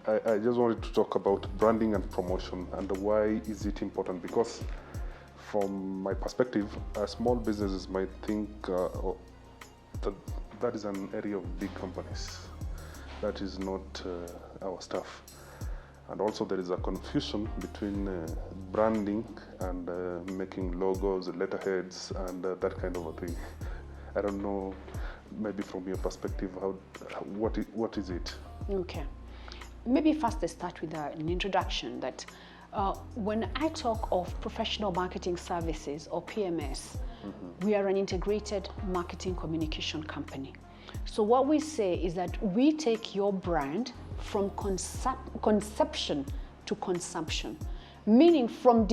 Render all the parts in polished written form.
I just wanted to talk about branding and promotion and why is it important, because from my perspective, small businesses might think that is an area of big companies. That is not our stuff. And also there is a confusion between branding and making logos, letterheads, and that kind of a thing. I don't know, maybe from your perspective, what is it? Okay. Maybe first let's start with an introduction that when I talk of professional marketing services or PMS, we are an integrated marketing communication company. So what we say is that we take your brand from conception to consumption, meaning from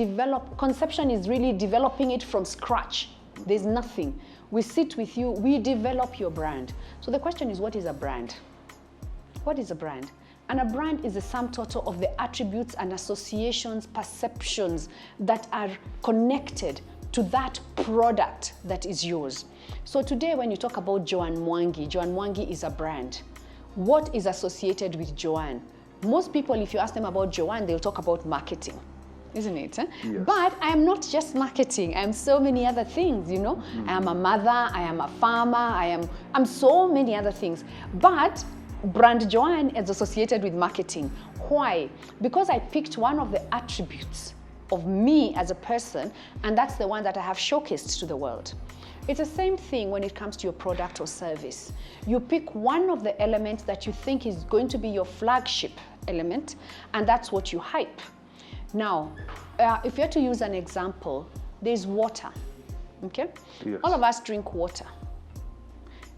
conception is really developing it from scratch. There's nothing. We sit with you, we develop your brand. So the question is, what is a brand? What is a brand? And a brand is the sum total of the attributes and associations, perceptions that are connected to that product that is yours. So today when you talk about Joanne Mwangi is a brand. What is associated with Joanne? Most people, if you ask them about Joanne, they'll talk about marketing, isn't it? Yes. But I am not just marketing. I am so many other things, you know. I am a mother, I am a farmer, I'm so many other things. But brand Joanne is associated with marketing. Why? Because I picked one of the attributes of me as a person, and that's the one that I have showcased to the world. It's the same thing when it comes to your product or service. You pick one of the elements that you think is going to be your flagship element, and that's what you hype. Now, if you're to use an example, there's water, okay? Yes. All of us drink water.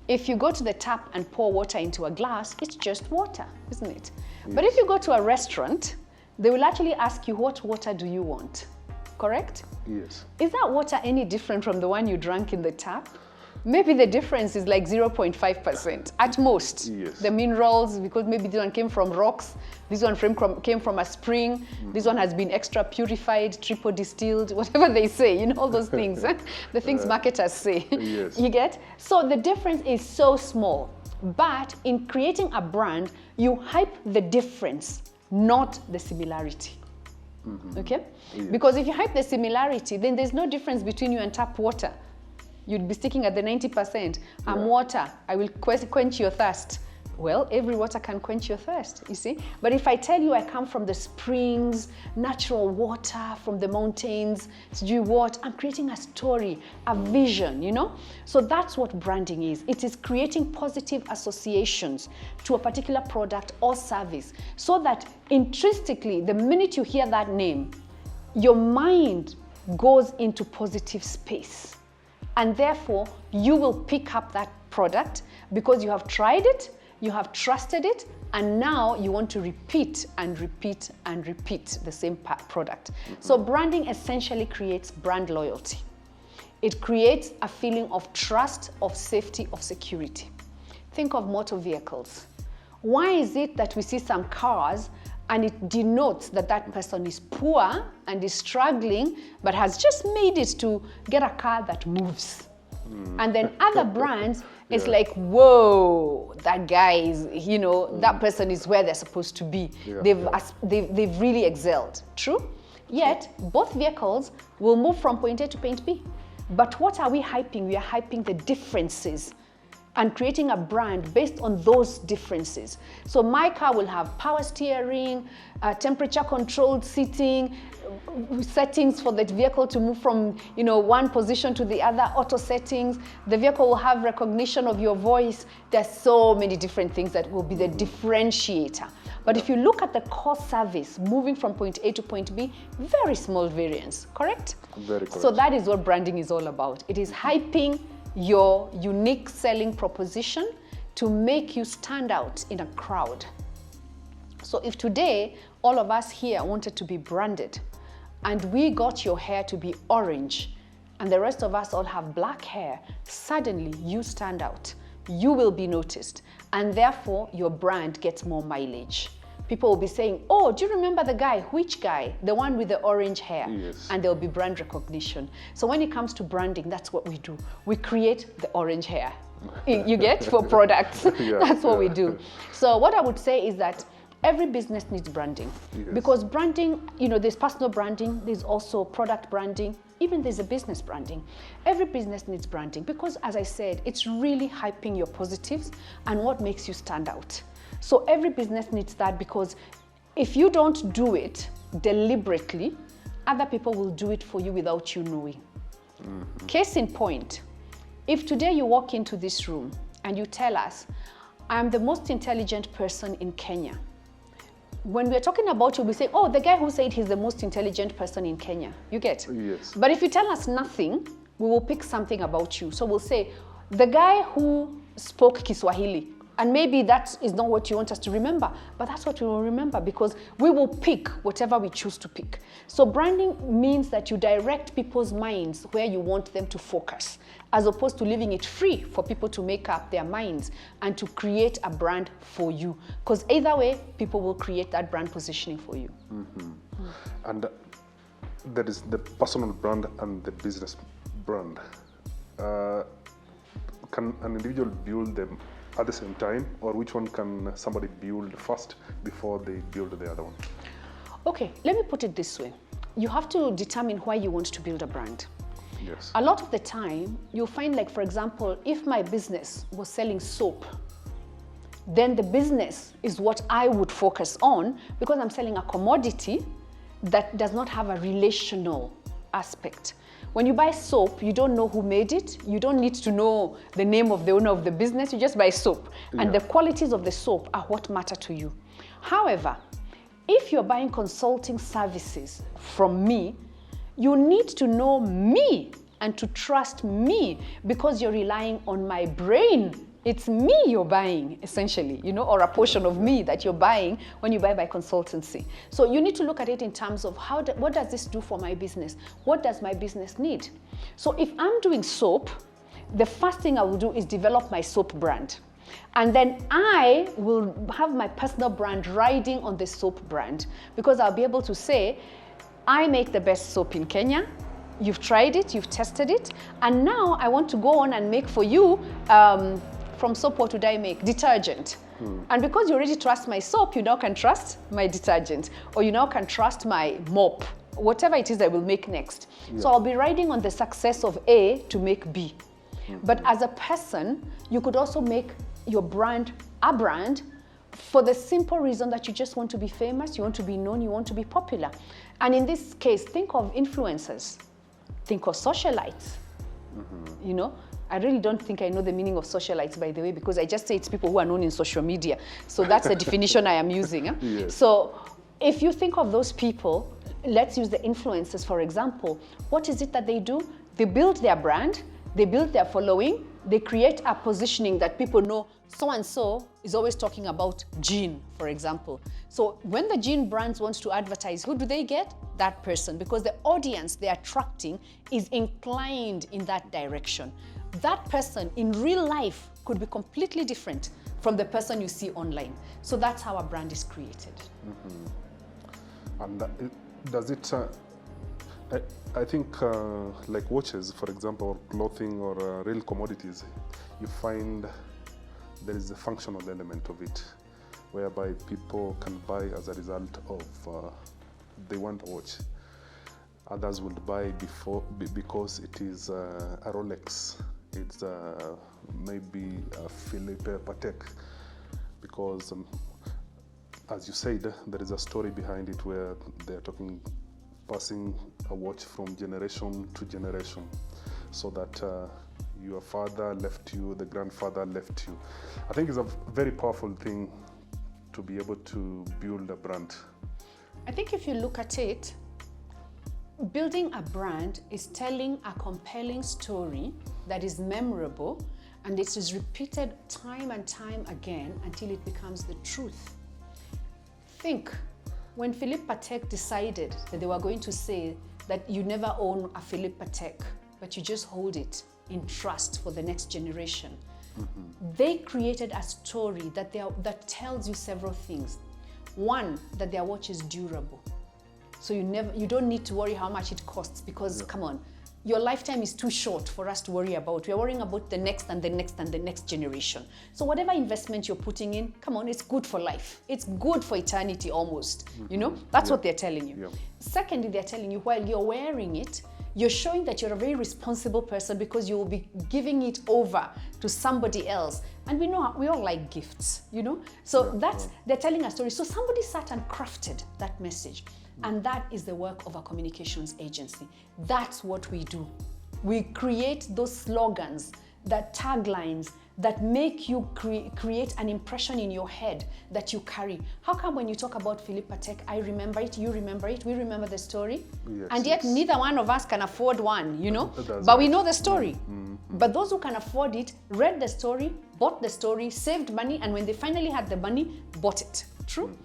If you go to the tap and pour water into a glass, it's just water, isn't it? Yes. But if you go to a restaurant, they will actually ask you, what water do you want? Correct? Yes. Is that water any different from the one you drank in the tap? Maybe the difference is like 0.5% at most. Yes. The minerals, because maybe this one came from rocks, this one came from a spring, this one has been extra purified, triple distilled, whatever they say, you know, all those things, the things marketers say. Yes. You get? So the difference is so small, but in creating a brand, you hype the difference, not the similarity. Okay? Yes. Because if you hype the similarity, then there's no difference between you and tap water. You'd be sticking at the 90%. I'm water, I will quench your thirst. Well, every water can quench your thirst, you see? But if I tell you I come from the springs, natural water, from the mountains, I'm creating a story, a vision, you know? So that's what branding is. It is creating positive associations to a particular product or service, so that intrinsically, the minute you hear that name, your mind goes into positive space. And therefore, you will pick up that product because you have tried it, you have trusted it, and now you want to repeat and repeat and repeat the same product. So branding essentially creates brand loyalty. It creates a feeling of trust, of safety, of security. Think of motor vehicles. Why is it that we see some cars and it denotes that that person is poor and is struggling, but has just made it to get a car that moves? And then other brands, it's like, whoa, that guy is, you know, that person is where they're supposed to be. They've really excelled. True? Yet, both vehicles will move from point A to point B. But what are we hyping? We are hyping the differences and creating a brand based on those differences. So my car will have power steering, temperature controlled seating, settings for the vehicle to move from, you know, one position to the other, auto settings. The vehicle will have recognition of your voice. There's so many different things that will be the differentiator. But if you look at the core service, moving from point A to point B, very small variance, correct? Very correct. So that is what branding is all about. It is hyping your unique selling proposition to make you stand out in a crowd. So if today all of us here wanted to be branded and we got your hair to be orange and the rest of us all have black hair, suddenly you stand out. You will be noticed, and therefore your brand gets more mileage. People will be saying, oh, do you remember the guy? Which guy? The one with the orange hair. Yes. And there'll be brand recognition. So when it comes to branding, that's what we do. We create the orange hair. You get? For products. That's what we do. So what I would say is that every business needs branding. Yes. Because branding, you know, there's personal branding, there's also product branding, even there's a business branding. Every business needs branding because, as I said, it's really hyping your positives and what makes you stand out. So every business needs that, because if you don't do it deliberately, other people will do it for you without you knowing. Mm-hmm. Case in point, if today you walk into this room and you tell us, I'm the most intelligent person in Kenya. When we're talking about you, we say, oh, the guy who said he's the most intelligent person in Kenya. You get? Yes. But if you tell us nothing, we will pick something about you. So we'll say, the guy who spoke Kiswahili. And maybe that is not what you want us to remember, but that's what we will remember, because we will pick whatever we choose to pick. So branding means that you direct people's minds where you want them to focus, as opposed to leaving it free for people to make up their minds and to create a brand for you. Because either way, people will create that brand positioning for you. Mm-hmm. And that is the personal brand and the business brand. Can an individual build them at the same time, or which one can somebody build first before they build the other one? Okay, let me put it this way. You have to determine why you want to build a brand. Yes. A lot of the time, you'll find, like, for example, if my business was selling soap, then the business is what I would focus on, because I'm selling a commodity that does not have a relational aspect. When you buy soap, you don't know who made it. You don't need to know the name of the owner of the business. You just buy soap. Yeah. And the qualities of the soap are what matter to you. However, if you're buying consulting services from me, you need to know me and to trust me, because you're relying on my brain. It's me you're buying, essentially, you know, or a portion of me that you're buying when you buy by consultancy. So you need to look at it in terms of what does this do for my business? What does my business need? So if I'm doing soap, the first thing I will do is develop my soap brand. And then I will have my personal brand riding on the soap brand, because I'll be able to say, I make the best soap in Kenya. You've tried it, you've tested it, and now I want to go on and make for you, from soap, what would I make? Detergent. And because you already trust my soap, you now can trust my detergent, or you now can trust my mop, whatever it is I will make next. Yeah. So I'll be riding on the success of A to make B. But as a person, you could also make your brand a brand for the simple reason that you just want to be famous, you want to be known, you want to be popular. And in this case, think of influencers, think of socialites, you know. I really don't think I know the meaning of socialites, by the way, because I just say it's people who are known in social media. So that's the definition I am using. Eh? Yes. So if you think of those people, let's use the influencers, for example. What is it that they do? They build their brand, they build their following, they create a positioning that people know so-and-so is always talking about Jean, for example. So when the Jean brands wants to advertise, who do they get? That person, because the audience they're attracting is inclined in that direction. That person in real life could be completely different from the person you see online. So that's how a brand is created. And does it, I think like watches, for example, or clothing, or real commodities, you find there is a functional element of it, whereby people can buy as a result of they want a watch. Others would buy because it is a Rolex. It's maybe a Philippe Patek, because as you said, there is a story behind it where they're passing a watch from generation to generation, so that your father left you, the grandfather left you. I think it's a very powerful thing to be able to build a brand. I think if you look at it, building a brand is telling a compelling story that is memorable, and it is repeated time and time again until it becomes the truth. Think, when Philippe Patek decided that they were going to say that you never own a Philippe Patek, but you just hold it in trust for the next generation, they created a story that tells you several things. One, that their watch is durable. So you don't need to worry how much it costs, because come on, your lifetime is too short for us to worry about. We're worrying about the next and the next and the next generation. So whatever investment you're putting in, come on, it's good for life. It's good for eternity almost. You know, that's what they're telling you. Secondly, they're telling you while you're wearing it, you're showing that you're a very responsible person because you will be giving it over to somebody else. And we know we all like gifts, you know? So they're telling a story. So somebody sat and crafted that message. And that is the work of a communications agency. That's what we do. We create those slogans, that taglines, that make you create an impression in your head that you carry. How come when you talk about Philippa Tech, I remember it, you remember it, we remember the story? Yes, and yet neither one of us can afford one, you know? That's but right. we know the story. But those who can afford it, read the story, bought the story, saved money, and when they finally had the money, bought it. True?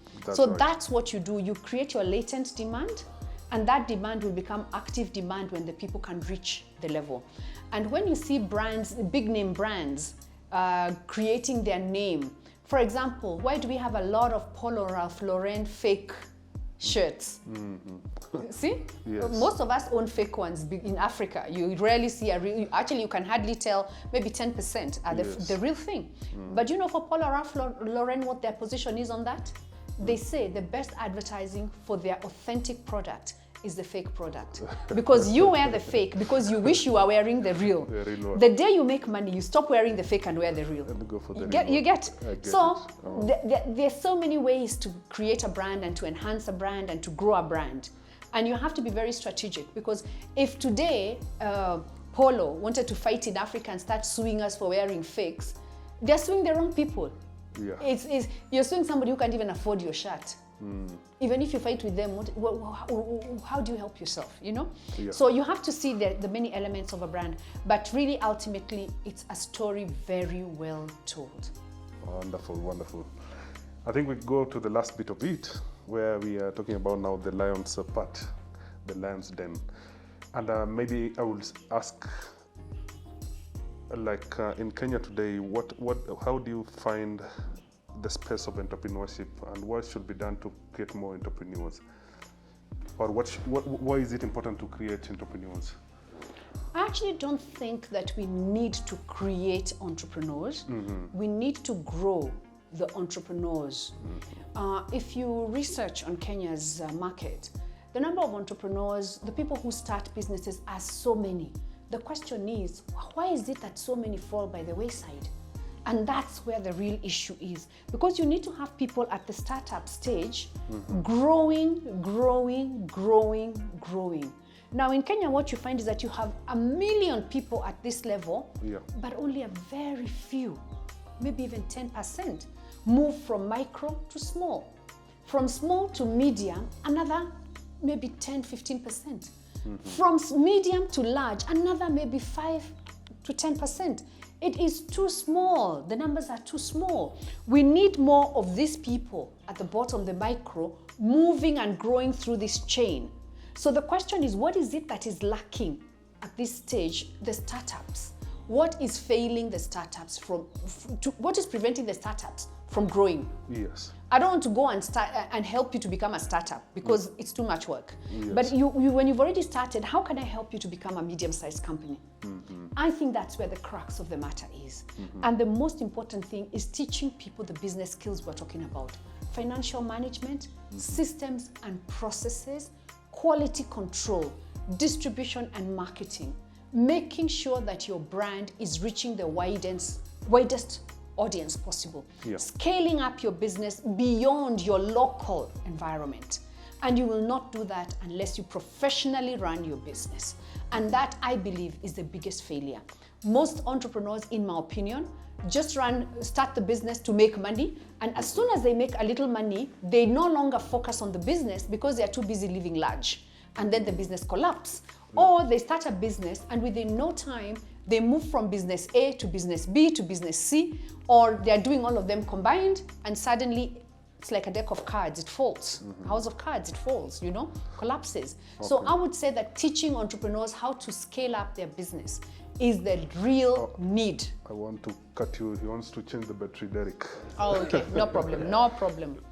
That's what you do. You create your latent demand, and that demand will become active demand when the people can reach the level. And when you see brands, big name brands, creating their name. For example, why do we have a lot of Polo Ralph Lauren fake shirts? See? Yes. Most of us own fake ones in Africa. You rarely see a real, actually you can hardly tell, maybe 10% are the real thing. But you know, for Polo Ralph Lauren, what their position is on that? They say the best advertising for their authentic product is the fake product. Because you wear the fake because you wish you are wearing the real. The day you make money, you stop wearing the fake and wear the real. And go for the You get? So it. there's so many ways to create a brand and to enhance a brand and to grow a brand. And you have to be very strategic, because if today Polo wanted to fight in Africa and start suing us for wearing fakes, they're suing the wrong people. You're suing somebody who can't even afford your shirt. Even if you fight with them, how do you help yourself, you know? So you have to see the many elements of a brand, but really ultimately it's a story very well told. Wonderful, wonderful. I think we go to the last bit of it, where we are talking about now the lion's part, the lion's den. And maybe I will ask, like in Kenya today, how do you find the space of entrepreneurship, and what should be done to create more entrepreneurs? Or why is it important to create entrepreneurs? I actually don't think that we need to create entrepreneurs. We need to grow the entrepreneurs. If you research on Kenya's market, the number of entrepreneurs, the people who start businesses, are so many. The question is, why is it that so many fall by the wayside? And that's where the real issue is. Because you need to have people at the startup stage growing. Now in Kenya, what you find is that you have 1 million people at this level, but only a very few, maybe even 10%, move from micro to small. From small to medium, another maybe 10-15%. From medium to large, another maybe 5 to 10%. It is too small. The numbers are too small. We need more of these people at the bottom, the micro, moving and growing through this chain. So the question is, what is it that is lacking at this stage? The startups. What is failing the startups what is preventing the startups from growing? Yes. I don't want to go and start and help you to become a startup because it's too much work. But when you've already started, how can I help you to become a medium-sized company? I think that's where the crux of the matter is. And the most important thing is teaching people the business skills we're talking about. Financial management, systems and processes, quality control, distribution and marketing. Making sure that your brand is reaching the widest audience possible. Scaling up your business beyond your local environment. And you will not do that unless you professionally run your business. And that, I believe, is the biggest failure. Most entrepreneurs, in my opinion, just start the business to make money. And as soon as they make a little money, they no longer focus on the business because they are too busy living large. And then the business collapses. Or they start a business and within no time, they move from business A to business B to business C, or they're doing all of them combined, and suddenly it's like a deck of cards, it falls. House of cards, it falls, you know, collapses. So I would say that teaching entrepreneurs how to scale up their business is the real need. I want to cut you. He wants to change the battery, Derek. Oh, okay, no problem, no problem.